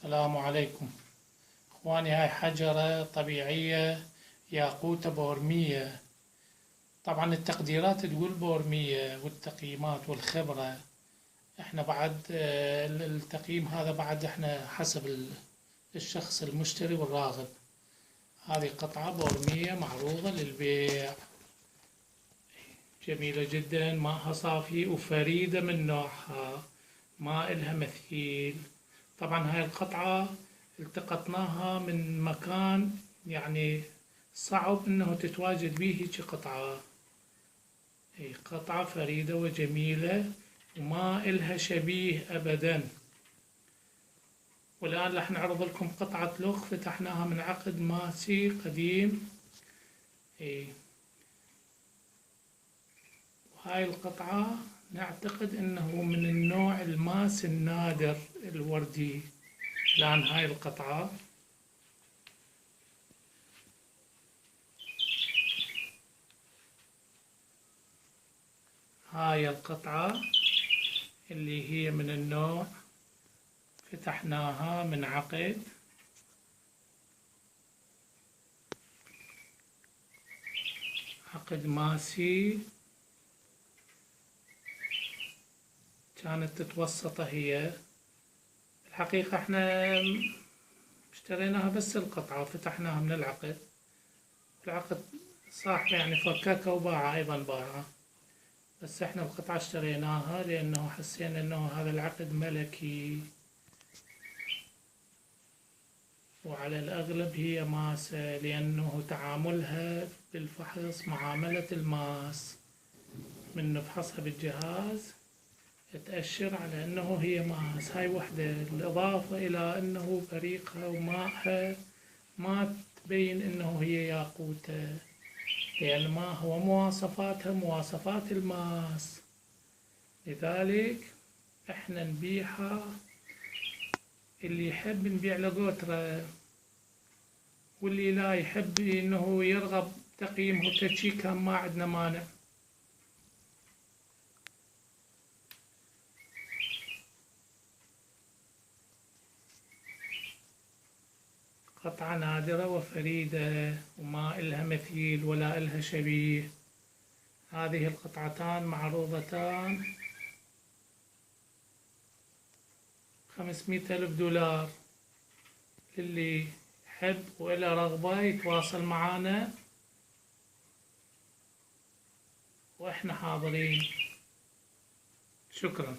السلام عليكم اخواني. هاي حجرة طبيعية، ياقوتة بورمية. طبعا التقديرات تقول بورمية والتقييمات والخبرة. احنا بعد التقييم هذا بعد احنا حسب الشخص المشتري والراغب. هذه قطعة بورمية معروضة للبيع، جميلة جدا، ماءها صافي وفريدة من نوعها، ما إلها مثيل. طبعا هاي القطعة التقطناها من مكان يعني صعب انه تتواجد به هيك قطعة. هي قطعة فريدة وجميلة وما إلها شبيه أبدا. والآن راح نعرض لكم قطعة لوخ فتحناها من عقد ماسي قديم. وهاي القطعة نعتقد انه من النوع الماس النادر الوردي. الآن هاي القطعة هاي القطعة اللي هي من النوع فتحناها من عقد ماسي، كانت تتوسطه. هي الحقيقة احنا اشتريناها بس القطعة وفتحناها من العقد صاحبه يعني فككها وباعها أيضا باعها، بس احنا القطعة اشتريناها لأنه حسينا أنه هذا العقد ملكي، وعلى الأغلب هي ماسة لأنه تعاملها بالفحص معاملة الماس. من نفحصها بالجهاز تأشر على أنه هي ماس. هاي وحدة، بالإضافة إلى أنه بريقها وماءها ما تبين أنه هي ياقوتة، لأن ما هو مواصفاتها مواصفات الماس. لذلك احنا نبيعها، اللي يحب نبيع له قوترة، واللي لا يحب انه يرغب تقييمه وتشيكها ما عندنا مانع. قطعة نادرة وفريدة وما إلها مثيل ولا إلها شبيه. هذه القطعتان معروضتان 500,000 دولار. للي يحب وإله رغبة يتواصل معانا وإحنا حاضرين. شكرا.